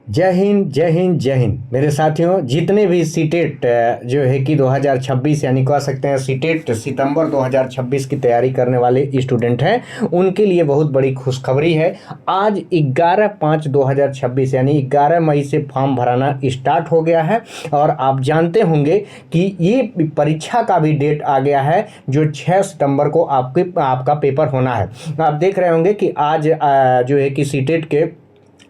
जय हिंद जय हिंद जय हिंद मेरे साथियों। जितने भी सीटेट जो है कि 2026 यानी कह सकते हैं सीटेट सितंबर 2026 की तैयारी करने वाले स्टूडेंट हैं, उनके लिए बहुत बड़ी खुशखबरी है। आज 11/5/2026 यानी 11 मई से फॉर्म भराना स्टार्ट हो गया है। और आप जानते होंगे कि ये परीक्षा का भी डेट आ गया है, जो 6 सितंबर को आपका पेपर होना है। आप देख रहे होंगे कि आज जो है कि सीटेट के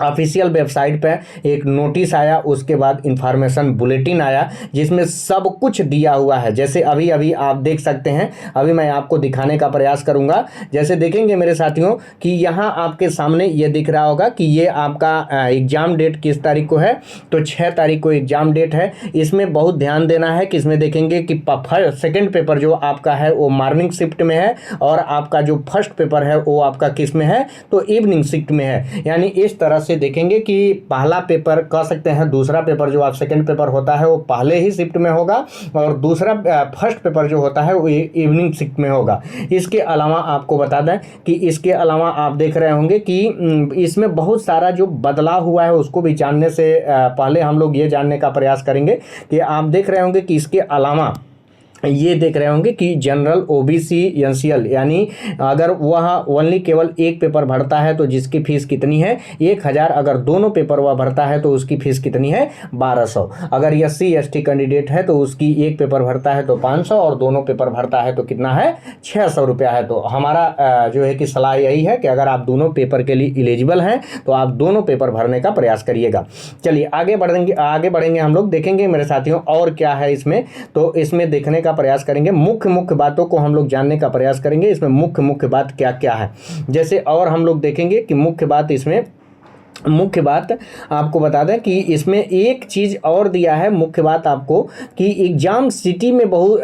ऑफिशियल वेबसाइट पे एक नोटिस आया, उसके बाद इंफॉर्मेशन बुलेटिन आया, जिसमें सब कुछ दिया हुआ है। जैसे अभी अभी आप देख सकते हैं, अभी मैं आपको दिखाने का प्रयास करूंगा। जैसे देखेंगे मेरे साथियों कि यहाँ आपके सामने ये दिख रहा होगा कि ये आपका एग्ज़ाम डेट किस तारीख को है, तो 6 तारीख को एग्ज़ाम डेट है। इसमें बहुत ध्यान देना है कि इसमें देखेंगे कि सेकेंड पेपर जो आपका है वो मॉर्निंग शिफ्ट में है, और आपका जो फर्स्ट पेपर है वो आपका किस में है, तो इवनिंग शिफ्ट में है। यानी इस तरह से देखेंगे कि पहला पेपर कह सकते हैं, दूसरा पेपर जो आप सेकंड पेपर होता है वो पहले ही शिफ्ट में होगा, और दूसरा फर्स्ट पेपर जो होता है वो इवनिंग शिफ्ट में होगा। इसके अलावा आपको बता दें कि इसके अलावा आप देख रहे होंगे कि इसमें बहुत सारा जो बदलाव हुआ है उसको भी जानने से पहले हम लोग ये जानने का प्रयास करेंगे कि आप देख रहे होंगे कि इसके अलावा ये देख रहे होंगे कि जनरल ओबीसी एनसीएल, यानी अगर वह ओनली केवल एक पेपर भरता है तो जिसकी फीस कितनी है 1000। अगर दोनों पेपर वह भरता है तो उसकी फीस कितनी है 1200। अगर एससी एसटी कैंडिडेट है तो उसकी एक पेपर भरता है तो 500, और दोनों पेपर भरता है तो कितना है 600 रुपया है। तो हमारा जो है कि सलाह यही है कि अगर आप दोनों पेपर के लिए एलिजिबल हैं तो आप दोनों पेपर भरने का प्रयास करिएगा। चलिए आगे बढ़ेंगे हम लोग, देखेंगे मेरे साथियों और क्या है इसमें। तो इसमें देखने का प्रयास करेंगे, मुख्य बातों को हम लोग जानने का प्रयास करेंगे। इसमें मुख्य बात क्या क्या है, जैसे और हम लोग देखेंगे कि मुख्य बात आपको बता दें कि इसमें एक चीज़ और दिया है। मुख्य बात आपको कि एग्ज़ाम सिटी में बहुत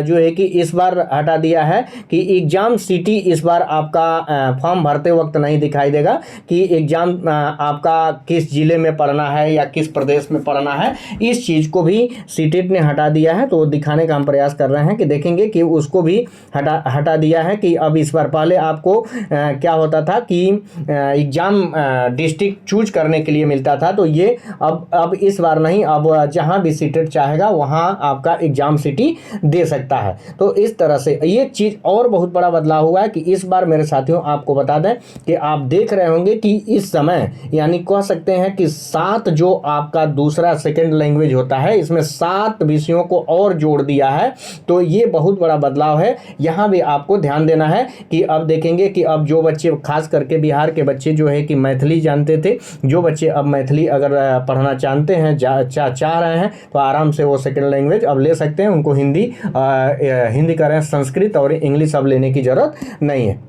जो है कि इस बार हटा दिया है कि एग्ज़ाम सिटी इस बार आपका फॉर्म भरते वक्त नहीं दिखाई देगा कि एग्ज़ाम आपका किस ज़िले में पढ़ना है या किस प्रदेश में पढ़ना है। इस चीज़ को भी सीटेट ने हटा दिया है, तो दिखाने का हम प्रयास कर रहे हैं कि देखेंगे कि उसको भी हटा दिया है। कि अब इस बार पहले आपको क्या होता था कि एग्ज़ाम डिस्ट्रिक्ट चूज करने के लिए मिलता था, तो ये अब इस बार नहीं, अब जहां भी सीटेट चाहेगा वहां आपका एग्जाम सिटी दे सकता है। तो इस तरह से ये चीज और बहुत बड़ा बदलाव हुआ है कि इस बार मेरे साथियों आपको बता दें कि आप देख रहे होंगे कि इस समय यानी कह सकते हैं कि 7 जो आपका दूसरा सेकंड लैंग्वेज होता है, इसमें 7 विषयों को और जोड़ दिया है। तो ये बहुत बड़ा बदलाव है। यहाँ भी आपको ध्यान देना है कि अब देखेंगे कि अब जो बच्चे खास करके बिहार के बच्चे जो है कि मैथिली जानते थे, जो बच्चे अब मैथिली अगर पढ़ना चाहते हैं चाह रहे हैं तो आराम से वो सेकंड लैंग्वेज अब ले सकते हैं। उनको हिंदी करें, संस्कृत और इंग्लिश अब लेने की ज़रूरत नहीं है।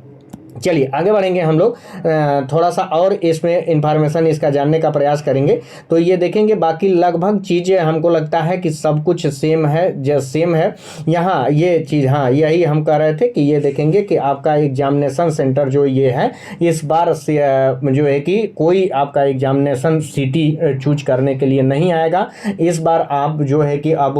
चलिए आगे बढ़ेंगे हम लोग, थोड़ा सा और इसमें इंफॉर्मेशन इसका जानने का प्रयास करेंगे। तो ये देखेंगे बाकी लगभग चीज़ें हमको लगता है कि सब कुछ सेम है यहाँ ये चीज़। हाँ, यही हम कह रहे थे कि ये देखेंगे कि आपका एग्जामिनेशन सेंटर जो ये है इस बार से जो है कि कोई आपका एग्जामिनेशन सिटी चूज करने के लिए नहीं आएगा। इस बार आप जो है कि अब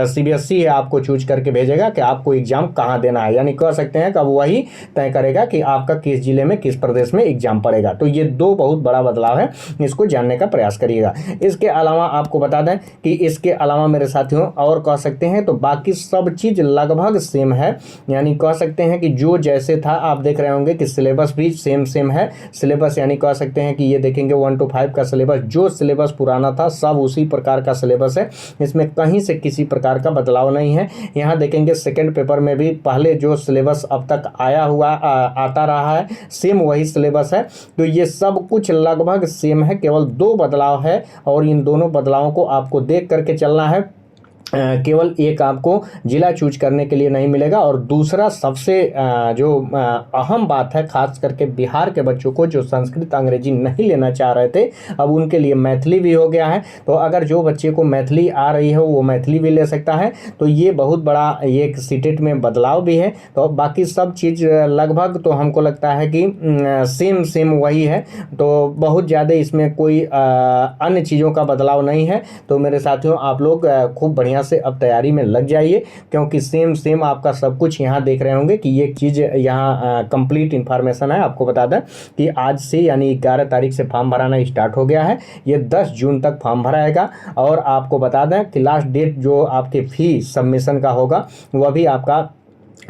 CBSE आपको चूज करके भेजेगा कि आपको एग्जाम कहाँ देना है, यानी कह सकते हैं कि अब वही तय करेगा कि आपका किस जिले में किस प्रदेश में एग्जाम पड़ेगा। तो ये 2 बहुत बड़ा बदलाव है, इसको जानने का प्रयास करिएगा। इसके अलावा आपको बता दें कि इसके अलावा मेरे साथियों और कह सकते हैं तो बाकी सब चीज़ लगभग सेम है, यानी कह सकते हैं कि जो जैसे था आप देख रहे होंगे कि सिलेबस भी सेम है। सिलेबस यानी कह सकते हैं कि ये देखेंगे 1 to 5 का सिलेबस, जो सिलेबस पुराना था सब उसी प्रकार का सिलेबस है। इसमें कहीं से किसी प्रकार का बदलाव नहीं है। यहाँ देखेंगे सेकेंड पेपर में भी पहले जो सिलेबस अब तक आता रहा है, सेम वही सिलेबस है। तो ये सब कुछ लगभग सेम है, केवल 2 बदलाव है, और इन दोनों बदलावों को आपको देख करके चलना है। केवल एक आपको जिला चूज करने के लिए नहीं मिलेगा, और दूसरा सबसे जो अहम बात है खास करके बिहार के बच्चों को जो संस्कृत अंग्रेजी नहीं लेना चाह रहे थे, अब उनके लिए मैथिली भी हो गया है। तो अगर जो बच्चे को मैथिली आ रही है वो मैथिली भी ले सकता है। तो ये बहुत बड़ा एक सीटेट में बदलाव भी है। तो बाकी सब चीज़ लगभग तो हमको लगता है कि सेम वही है। तो बहुत ज़्यादा इसमें कोई अन्य चीज़ों का बदलाव नहीं है। तो मेरे साथियों आप लोग खूब बढ़िया बढ़िया से अब तैयारी में लग जाइए, क्योंकि सेम आपका सब कुछ यहाँ देख रहे होंगे कि ये चीज़ यहाँ कंप्लीट इन्फॉर्मेशन है। आपको बता दें कि आज से यानी 11 तारीख से फॉर्म भराना स्टार्ट हो गया है। ये 10 जून तक फॉर्म भराएगा। और आपको बता दें कि लास्ट डेट जो आपके फी सबमिशन का होगा वह भी आपका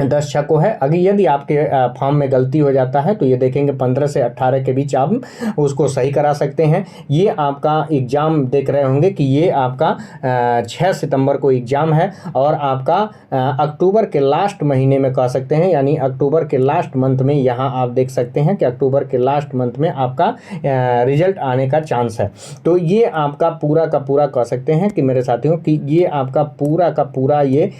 10/6 को है। अगर यदि आपके फॉर्म में गलती हो जाता है तो ये देखेंगे 15 से 18 के बीच आप उसको सही करा सकते हैं। ये आपका एग्ज़ाम देख रहे होंगे कि ये आपका 6 सितंबर को एग्ज़ाम है और आपका अक्टूबर के लास्ट महीने में कह सकते हैं, यानी अक्टूबर के लास्ट मंथ में यहाँ आप देख सकते हैं कि अक्टूबर के लास्ट मंथ में आपका रिजल्ट आने का चांस है। तो ये आपका पूरा का पूरा कह सकते हैं कि मेरे साथियों कि ये आपका पूरा का पूरा ये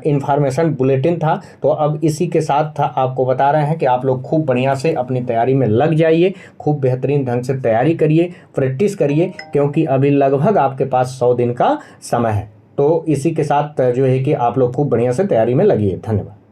इंफॉर्मेशन बुलेटिन था। तो अब इसी के साथ आपको बता रहे हैं कि आप लोग खूब बढ़िया से अपनी तैयारी में लग जाइए, खूब बेहतरीन ढंग से तैयारी करिए, प्रैक्टिस करिए, क्योंकि अभी लगभग आपके पास 100 दिन का समय है। तो इसी के साथ जो है कि आप लोग खूब बढ़िया से तैयारी में लगिए। धन्यवाद।